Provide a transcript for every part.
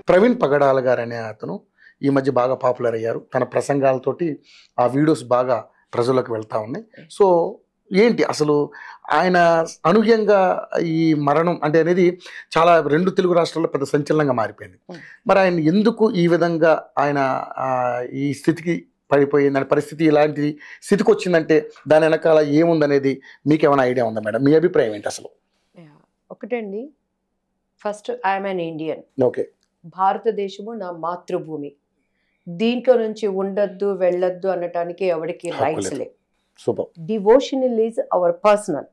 ప్రవీణ్ పగడాల గారు అనే అతను ఈ మధ్య బాగా పాపులర్ అయ్యారు. తన ప్రసంగాలతోటి ఆ వీడియోస్ బాగా ప్రజల్లోకి వెళ్తా ఉన్నాయి. సో ఏంటి అసలు ఆయన అనూహ్యంగా ఈ మరణం అంటే అనేది చాలా 2 తెలుగు రాష్ట్రాల్లో పెద్ద సంచలనంగా మారిపోయింది. మరి ఆయన ఎందుకు ఈ విధంగా ఆయన ఈ స్థితికి పడిపోయిందని, పరిస్థితి ఇలాంటి స్థితికి వచ్చిందంటే దాని వెనకాల ఏముందనేది మీకు ఏమైనా ఐడియా ఉందా మేడం? మీ అభిప్రాయం ఏంటి అసలు? ఒకటండి, first I'm an Indian. Okay, భారతదేశము నా మాతృభూమి. దీంట్లో నుంచి ఉండొద్దు వెళ్ళొద్దు అనటానికి ఎవరికి రైట్స్ లేవు. Devotional is our personal.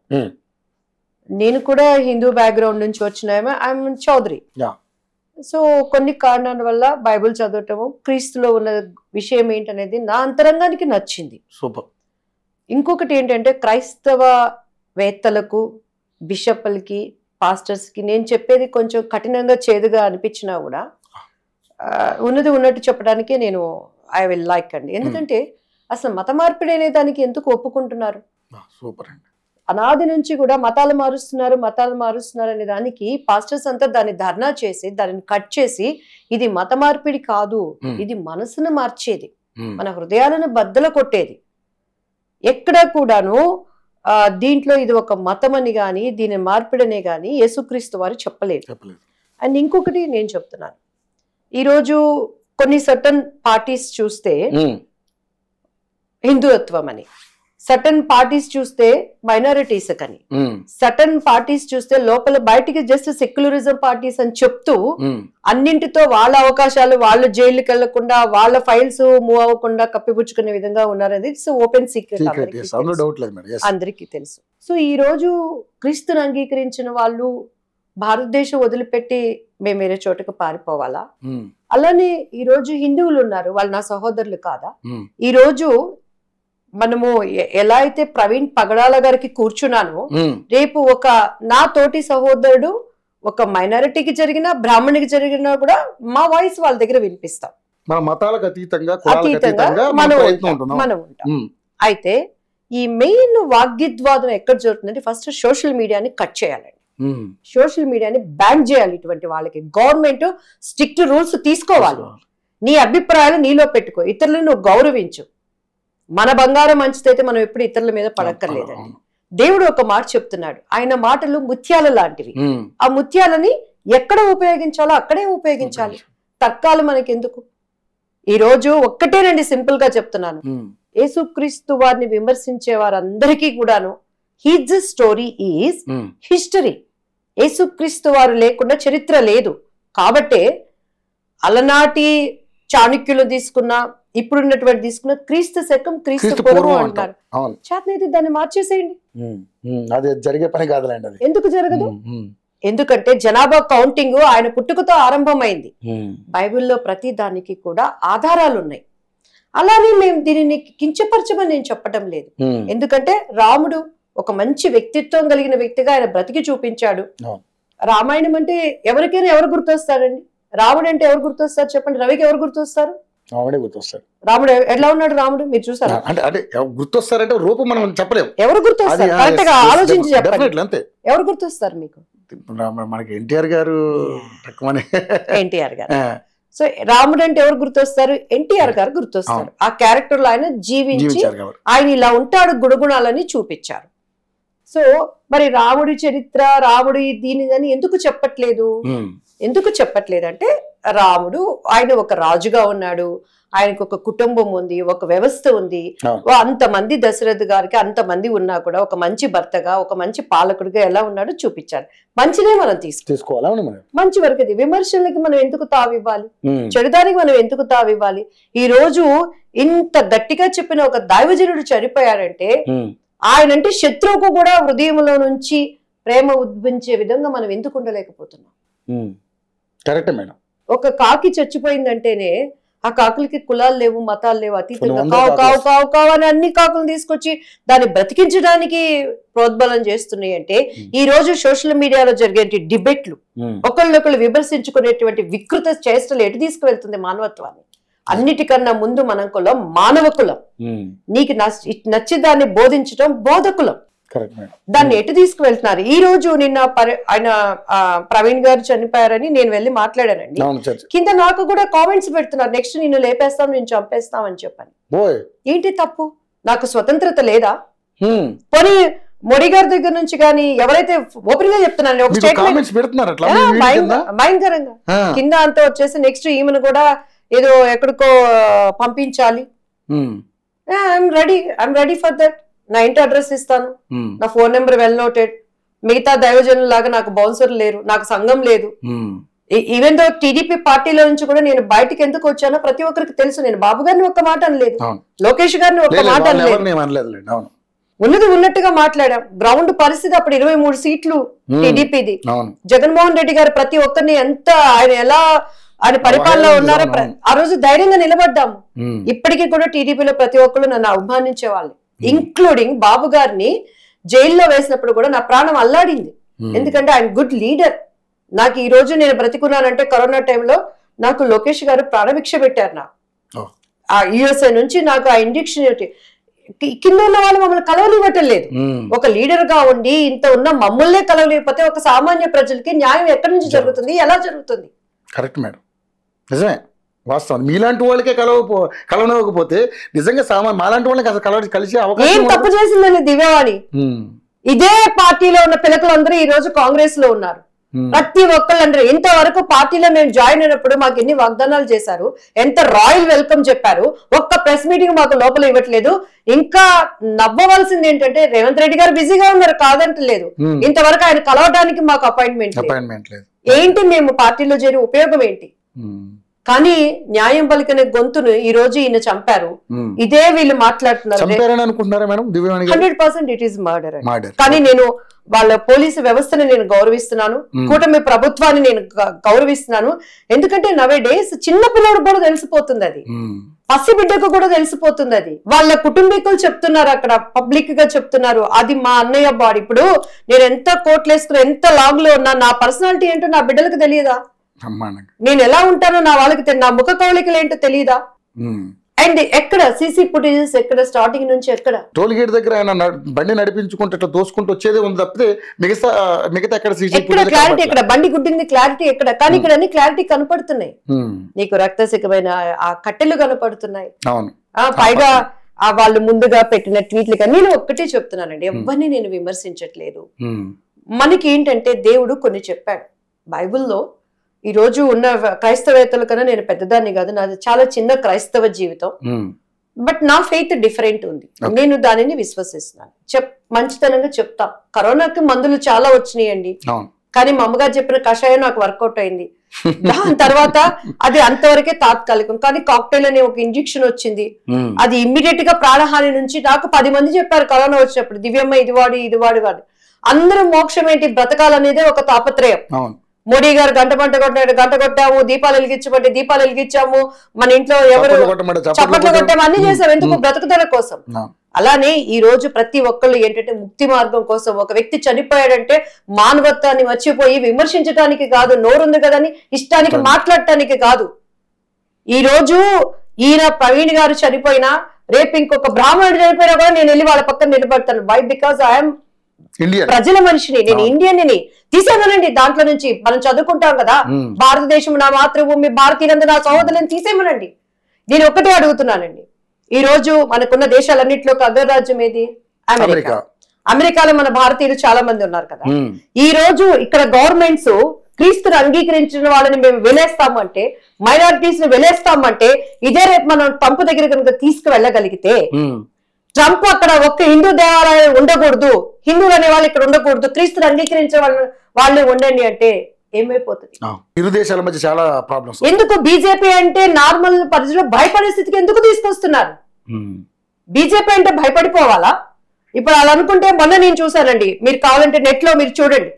నేను కూడా హిందూ బ్యాక్గ్రౌండ్ నుంచి వచ్చినామే. ఐఎమ్ చౌదరి. సో కొన్ని కారణాల వల్ల బైబుల్ చదవటము, క్రీస్తులో ఉన్న విషయం ఏంటనేది నా అంతరంగానికి నచ్చింది. సూపర్. ఇంకొకటి ఏంటంటే క్రైస్తవ వేత్తలకు, బిషప్లకి, పాస్టర్స్కి నేను చెప్పేది కొంచెం కఠినంగా చేదుగా అనిపించినా కూడా ఉన్నది ఉన్నట్టు చెప్పడానికి నేను ఐ విల్ లైక్ అండి. ఎందుకంటే అసలు మత మార్పిడి అనే దానికి ఎందుకు ఒప్పుకుంటున్నారు? సూపర్ అండి. అనాది నుంచి కూడా మతాలు మారుస్తున్నారు అనే దానికి పాస్టర్స్ అంతా దాన్ని ధర్నా చేసి దానిని కట్ చేసి ఇది మత మార్పిడి కాదు, ఇది మనసును మార్చేది, మన హృదయాలను బద్దలు కొట్టేది. ఎక్కడ కూడాను దీంట్లో ఇది ఒక మతం అని కానీ దీని మార్పిడనే కానీ యేసుక్రీస్తు వారు చెప్పలేదు. అండ్ ఇంకొకటి నేను చెప్తున్నాను, ఈరోజు కొన్ని సర్టన్ పార్టీస్ చూస్తే హిందుత్వం అని, సర్టన్ పార్టీస్ చూస్తే మైనారిటీస్ అని, సర్టన్ పార్టీస్ చూస్తే లోపల బయటికి జస్ట్ సెక్యులరిజం పార్టీస్ అని చెప్తూ అన్నింటితో వాళ్ళ అవకాశాలు, వాళ్ళు జైలుకి వెళ్లకుండా, వాళ్ళ ఫైల్స్ మూవ్ అవ్వకుండా కప్పిపుచ్చుకునే విధంగా ఉన్నారనేది ఇట్స్ ఓపెన్ సీక్రెట్, అందరికీ తెలుసు. సో ఈ రోజు క్రీస్తుని అంగీకరించిన వాళ్ళు భారతదేశం వదిలిపెట్టి మేము వేరే చోటుకు పారిపోవాలా? అలానే ఈ రోజు హిందువులు ఉన్నారు, వాళ్ళు నా సహోదరులు కాదా? ఈ రోజు మనము ఎలా అయితే ప్రవీణ్ పగడాల గారికి కూర్చున్నానో, రేపు ఒక నా తోటి సహోదరుడు ఒక మైనారిటీకి జరిగినా బ్రాహ్మణికి జరిగినా కూడా మా వాయిస్ వాళ్ళ దగ్గర వినిపిస్తాం. అతీతంగా మనం ఉంటాం. అయితే ఈ మెయిన్ వాగ్విద్వాదం ఎక్కడ జరుగుతుందంటే ఫస్ట్ సోషల్ మీడియాని కట్ చేయాలండి. సోషల్ మీడియాని బ్యాన్ చేయాలి. ఇటువంటి వాళ్ళకి గవర్నమెంట్ స్ట్రిక్ట్ రూల్స్ తీసుకోవాలి. నీ అభిప్రాయాలు నీలో పెట్టుకో, ఇతరులను నువ్వు గౌరవించు. మన బంగారం మంచిదైతే మనం ఎప్పుడు ఇతరుల మీద పడక్కర్లేదండి. దేవుడు ఒక మాట చెప్తున్నాడు, ఆయన మాటలు ముత్యాల లాంటివి. ఆ ముత్యాలని ఎక్కడ ఉపయోగించాలో అక్కడే ఉపయోగించాలి. తర్కాలు మనకెందుకు? ఈ రోజు ఒక్కటేనండి, సింపుల్ గా చెప్తున్నాను, యేసుక్రీస్తు వారిని విమర్శించే వారందరికీ కూడాను హిజ్ స్టోరీ ఈజ్ హిస్టరీ. యేసుక్రీస్తు వారు లేకుండా చరిత్ర లేదు. కాబట్టే అలనాటి చాణక్యులు తీసుకున్నా, ఇప్పుడున్నటువంటి తీసుకున్న క్రీస్తు శకం క్రీస్తు పూర్వం అంటారు. చేతనైతే దాన్ని మార్చేసేయండి. జరిగే పని కాదులేండి. ఎందుకు జరగదు? ఎందుకంటే జనాభా కౌంటింగ్ ఆయన పుట్టుకతో ఆరంభమైంది. బైబిల్లో ప్రతి దానికి కూడా ఆధారాలు ఉన్నాయి. అలానే మేము దీనిని కించపరచమని నేను చెప్పడం లేదు. ఎందుకంటే రాముడు ఒక మంచి వ్యక్తిత్వం కలిగిన వ్యక్తిగా ఆయన బ్రతికి చూపించాడు. రామాయణం అంటే ఎవరికైనా ఎవరు గుర్తొస్తారండి? రాముడు అంటే ఎవరు గుర్తొస్తారు చెప్పండి? రవికి ఎవరు గుర్తొస్తారు? రాముడే గుర్తొస్తాడు. రాముడు ఎట్లా ఉన్నాడు? రాముడు మీరు చూసారా? అంటే గుర్తొస్తారంటే రూపం మనం చెప్పలేము. ఎవరు గుర్తొస్తారు? కరెక్ట్ గా ఆలోచించి చెప్పండి. అంతే, ఎవరు గుర్తొస్తారు మీకు? మనకి ఎన్టీఆర్ గారు. ఎన్టీఆర్ గారు. సో రాముడు అంటే ఎవరు గుర్తొస్తారు? ఎన్టీఆర్ గారు గుర్తొస్తారు. ఆ క్యారెక్టర్ లో ఆయన జీవించి ఆయన ఇలా ఉంటాడు గుణగుణాలని చూపించారు. సో మరి రాముడి చరిత్ర, రాముడి దీనిదని ఎందుకు చెప్పట్లేదు? ఎందుకు చెప్పట్లేదంటే రాముడు ఆయన ఒక రాజుగా ఉన్నాడు, ఆయనకు ఒక కుటుంబం ఉంది, ఒక వ్యవస్థ ఉంది. అంతమంది దశరథ్ గారికి అంతమంది ఉన్నా కూడా ఒక మంచి భర్తగా, ఒక మంచి పాలకుడిగా ఎలా ఉన్నాడో చూపించాడు. మంచిదే మనం తీసుకోవాలి. మంచి వరకు అది. విమర్శలకి మనం ఎందుకు తావివ్వాలి? చెడుదానికి మనం ఎందుకు తావివ్వాలి? ఈ రోజు ఇంత గట్టిగా చెప్పిన ఒక దైవజనుడు చనిపోయాడంటే ఆయనంటే శత్రువుకు కూడా హృదయంలో నుంచి ప్రేమ ఉద్భవించే విధంగా మనం ఎందుకు ఉండలేకపోతున్నాం? Correct madam. ఒక కాకి చచ్చిపోయిందంటేనే ఆ కాకులకి కులాలు లేవు, మతాలు లేవు, అతీతంగా కావు కావు కావు కావు అని అన్ని కాకులు తీసుకొచ్చి దాన్ని బ్రతికించడానికి ప్రోద్బలం చేస్తున్నాయి. అంటే ఈ రోజు సోషల్ మీడియాలో జరిగే డిబేట్లు, ఒకళ్ళొకళ్ళు విమర్శించుకునేటువంటి వికృత చేష్టలు ఎటు తీసుకువెళ్తుంది మానవత్వాన్ని? అన్నిటికన్నా ముందు మన కులం మానవ కులం. నీకు నచ్చి దాన్ని బోధించడం బోధకులం. దాన్ని ఎటు తీసుకువెళ్తున్నారు? ఈ రోజు నిన్న ఆయన ప్రవీణ్ గారు చనిపోయారని నేను వెళ్ళి మాట్లాడానండి. కింద నాకు కూడా కామెంట్స్ పెడుతున్నారు, నెక్స్ట్ నిన్ను లేపేస్తాం, నేను చంపేస్తాం అని చెప్పని. ఏంటి తప్పు? నాకు స్వతంత్రత లేదా? పోనీ మోడీ గారి దగ్గర నుంచి కానీ ఎవరైతే ఓపెన్ గా చెప్తున్నాను, ఒక స్టేట్మెంట్ భయంకరంగా కింద అంతా వచ్చేసి నెక్స్ట్ ఈమెను కూడా ఏదో ఎక్కడికో పంపించాలి. I'm ready for that. నా ఇంటి అడ్రస్ ఇస్తాను, నా ఫోన్ నెంబర్ వెల్ నోటెడ్. మిగతా దైవజనుల లాగా నాకు బౌన్సర్ లేరు, నాకు సంఘం లేదు. ఈవెన్ దో టీడీపీ పార్టీలో నుంచి కూడా నేను బయటకు ఎందుకు వచ్చానో ప్రతి ఒక్కరికి తెలుసు. నేను బాబు గారిని ఒక్క మాట అనలేదు, లోకేష్ గారిని ఒక్క మాట అనలేదు. ఉన్నది ఉన్నట్టుగా మాట్లాడాం. గ్రౌండ్ పరిస్థితి అప్పుడు 23 సీట్లు టీడీపీది. జగన్మోహన్ రెడ్డి గారు ప్రతి ఒక్కరిని ఎంత ఆయన ఎలా ఆయన పరిపాలన ఉన్నారో ఆ రోజు ధైర్యంగా నిలబడ్డాము. ఇప్పటికీ కూడా టీడీపీలో ప్రతి ఒక్కరు నన్ను అవమానించే వాళ్ళు, ఇంక్లూడింగ్ బాబు గారిని జైల్లో వేసినప్పుడు కూడా నా ప్రాణం అల్లాడింది. ఎందుకంటే ఆయన గుడ్ లీడర్. నాకు ఈ రోజు నేను బ్రతికున్నానంటే కరోనా టైంలో నాకు లోకేష్ గారు ప్రాణభిక్ష పెట్టారు. నాకు ఆ యుఎస్ఏ నుంచి నాకు ఆ ఇంజెక్షన్ కింద ఉన్న వాళ్ళు మమ్మల్ని కలవనివ్వటం లేదు. ఒక లీడర్ గా ఉండి ఇంత ఉన్న మమ్మల్నే కలవలేకపోతే ఒక సామాన్య ప్రజలకి న్యాయం ఎక్కడి నుంచి జరుగుతుంది, ఎలా జరుగుతుంది? కరెక్ట్ మేడం, నిజమే, వాస్తవం. మీలాంటి వాళ్ళకే కలవనివ్వకపోతే నిజంగా మాలాంటి వాళ్ళకి అసలు కలిసి అవకాశం. ఏం తప్పు చేసిందండి దివ్యవాణి? ఇదే పార్టీలో ఉన్న పిల్లలందరూ ఈ రోజు కాంగ్రెస్ లో ఉన్నారు. ప్రతి ఒక్కళ్ళందరూ ఇంతవరకు పార్టీలో మేము జాయిన్ అయినప్పుడు మాకు ఎన్ని వాగ్దానాలు చేశారు, ఎంత రాయల్ వెల్కమ్ చెప్పారు. ఒక్క ప్రెస్ మీటింగ్ మాకు లోపల ఇవ్వట్లేదు. ఇంకా నవ్వవలసింది ఏంటంటే రేవంత్ రెడ్డి గారు బిజీగా ఉన్నారు, కాదంటలేదు. ఇంతవరకు ఆయన కలవడానికి మాకు అపాయింట్మెంట్ లేదు. ఏంటి మేము పార్టీలో చేరి ఉపయోగం ఏంటి? కానీ న్యాయం పలికిన గొంతును ఈ రోజు ఈయన చంపారు. ఇదే వీళ్ళు మాట్లాడుతున్నారు. 100% ఇట్ ఈస్ మర్డర్. కానీ నేను వాళ్ళ పోలీసు వ్యవస్థని నేను గౌరవిస్తున్నాను, కూటమి ప్రభుత్వాన్ని నేను గౌరవిస్తున్నాను. ఎందుకంటే నవే డేస్ చిన్న పిల్లడు కూడా తెలిసిపోతుంది, అది పసిబిడ్డకు కూడా తెలిసిపోతుంది. అది వాళ్ళ కుటుంబీకులు చెప్తున్నారు, అక్కడ పబ్లిక్ గా చెప్తున్నారు, అది మా అన్నయ్య బాడీ. ఇప్పుడు నేను ఎంత కోట్లు వేసుకుని ఎంత లాగ్ లో ఉన్నా నా పర్సనాలిటీ ఏంటో నా బిడ్డలకు తెలియదా? నేను ఎలా ఉంటానో నా వాళ్ళకి నా ముఖ కవళికలు ఏంటో తెలియదా? అండ్ ఎక్కడ సీసీ ఫుటేజెస్ ఎక్కడ స్టార్టింగ్ నుంచి ఎక్కడ టోల్ గేట్ దగ్గర ఆయన బండి నడిపించుకుంటూ ఇట్లా దోసుకుంటూ వచ్చేదే ఉంది తప్పితే మిగతా ఎక్కడ క్లారిటీ ఎక్కడ? బండి గుడ్డింది క్లారిటీ ఎక్కడ? కానీ ఇక్కడ అన్ని క్లారిటీ కనపడుతున్నాయి. నీకు రక్తసికమైన ఆ కట్టెలు కనపడుతున్నాయి. పైగా వాళ్ళు ముందుగా పెట్టిన ట్వీట్లు. కానీ నేను ఒక్కటే చెప్తున్నానండి, ఎవరిని నేను విమర్శించట్లేదు. మనకి ఏంటంటే దేవుడు కొన్ని చెప్పాడు బైబిల్లో. ఈ రోజు ఉన్న క్రైస్తవేత్తల కన్నా నేను పెద్దదాన్ని కాదు, నాది చాలా చిన్న క్రైస్తవ జీవితం. బట్ నా ఫెయిత్ డిఫరెంట్ ఉంది, నేను దానిని విశ్వసిస్తున్నాను. మంచితనంగా చెప్తా. కరోనాకి మందులు చాలా వచ్చినాయండి, కానీ మా అమ్మగారు చెప్పిన కషాయం నాకు వర్కౌట్ అయింది. దాని తర్వాత అది అంతవరకే తాత్కాలికం. కానీ కాక్టైల్ అనే ఒక ఇంజెక్షన్ వచ్చింది, అది ఇమ్మీడియట్ గా ప్రాణహాని నుంచి నాకు 10 మంది చెప్పారు కరోనా వచ్చినప్పుడు, దివ్యమ్మ ఇది వాడి. అందరూ మోక్షం ఏంటి, బ్రతకాలనేదే ఒక తాపత్రయం. మోడీ గారు గంట కొట్టాము, దీపాలు వెలిగించమంటే దీపాలు వెలిగించాము, మన ఇంట్లో ఎవరు చప్పట్లు కొట్టాము, అన్ని చేసాం. ఎందుకు? బ్రతుకుదల కోసం. అలానే ఈ రోజు ప్రతి ఒక్కళ్ళు ఏంటంటే ముక్తి మార్గం కోసం. ఒక వ్యక్తి చనిపోయాడంటే మానవత్వాన్ని మర్చిపోయి విమర్శించడానికి కాదు, నోరుంది కదని ఇష్టానికి మాట్లాడటానికి కాదు. ఈ రోజు ఈయన ప్రవీణ్ గారు చనిపోయినా, రేపు ఇంకొక బ్రాహ్మణుడు చనిపోయినా కూడా నేను వెళ్ళి వాళ్ళ పక్కన నిలబడతాను. వై? బికాజ్ ఐఎమ్ ప్రజల మనిషిని, నేను ఇండియన్ని. తీసేమనండి దాంట్లో నుంచి. మనం చదువుకుంటాం కదా, భారతదేశం నా మాతృభూమి, భారతీయులందరూ నా సహోదరులను తీసేమనండి. నేను ఒక్కటే అడుగుతున్నానండి, ఈ రోజు మనకున్న దేశాలన్నింటిలో అగ్రరాజ్యం ఏది? అమెరికా. అమెరికాలో మన భారతీయులు చాలా మంది ఉన్నారు కదా. ఈ రోజు ఇక్కడ గవర్నమెంట్స్ క్రీస్తుని అంగీకరించిన వాళ్ళని మేము వెలేస్తాము అంటే, మైనారిటీస్ ని వెలేస్తామంటే, ఇదే రేపు మనం ట్రంప్ దగ్గర కనుక తీసుకువెళ్ళగలిగితే, ట్రంప్ అక్కడ ఒక్క హిందూ దేవాలయం ఉండకూడదు, హిందువులు అనే వాళ్ళు ఇక్కడ ఉండకూడదు, క్రీస్తుని అంగీకరించే వాళ్ళే ఉండండి అంటే ఏమైపోతుంది? ఇరు దేశాల మధ్య చాలా ప్రాబ్లమ్స్. ఎందుకు బీజేపీ అంటే నార్మల్ పరిధిలో భయపడే స్థితికి ఎందుకు తీసుకొస్తున్నారు? బీజేపీ అంటే భయపడిపోవాలా? ఇప్పుడు అలా అనుకుంటే మొన్న నేను చూసానండి, మీరు కావాలంటే నెట్ లో మీరు చూడండి,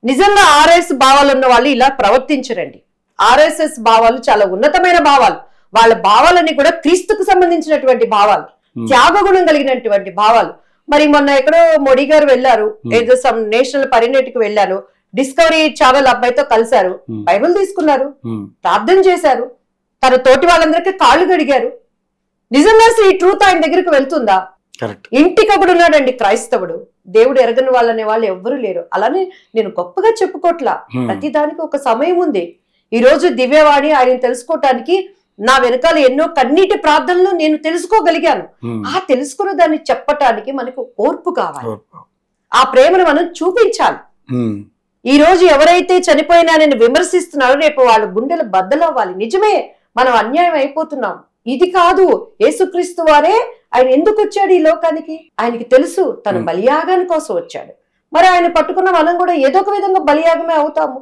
నిజంగా ఆర్ఎస్ భావాలు ఉన్న వాళ్ళు ఇలా ప్రవర్తించరండి. ఆర్ఎస్ఎస్ భావాలు చాలా ఉన్నతమైన భావాలు, వాళ్ళ భావాలన్నీ కూడా క్రీస్తుకు సంబంధించినటువంటి భావాలు, త్యాగగుణం కలిగినటువంటి భావాలు. మరి మొన్న ఎక్కడో మోడీ గారు వెళ్లారు, ఏదో సమ్ నేషనల్ పర్యటనకి వెళ్ళారు, డిస్కవరీ ఛానల్ అబ్బాయితో కలిశారు, బైబిల్ తీసుకున్నారు, ప్రార్థన చేశారు, తన తోటి వాళ్ళందరికీ కాళ్ళు గడిగారు. నిజంగా ఈ ట్రూత్ ఆయన దగ్గరికి వెళ్తుందా? ఇంటికి ఒకడు ఉన్నాడండి క్రైస్తవుడు, దేవుడు ఎరగని వాళ్ళనే వాళ్ళు ఎవ్వరూ లేరు. అలానే నేను గొప్పగా చెప్పుకోట్లా, ప్రతిదానికి ఒక సమయం ఉంది. ఈ రోజు దివ్యవాణి ఆయన తెలుసుకోవటానికి నా వెనకాల ఎన్నో కన్నీటి ప్రార్థనలు నేను తెలుసుకోగలిగాను. ఆ తెలుసుకున్న దాన్ని చెప్పటానికి మనకు ఓర్పు కావాలి, ఆ ప్రేమను మనం చూపించాలి. ఈ రోజు ఎవరైతే చనిపోయినా నేను విమర్శిస్తున్నారో రేపు వాళ్ళ గుండెలు బద్దలవ్వాలి. నిజమే, మనం అన్యాయం అయిపోతున్నాం. ఇది కాదు, యేసుక్రీస్తు వారే ఆయన ఎందుకు వచ్చాడు ఈ లోకానికి? ఆయనకి తెలుసు తన బలియాగాని కోసం వచ్చాడు. మరి ఆయన పట్టుకున్న మనం కూడా ఏదో ఒక విధంగా బలియాగమే అవుతాము.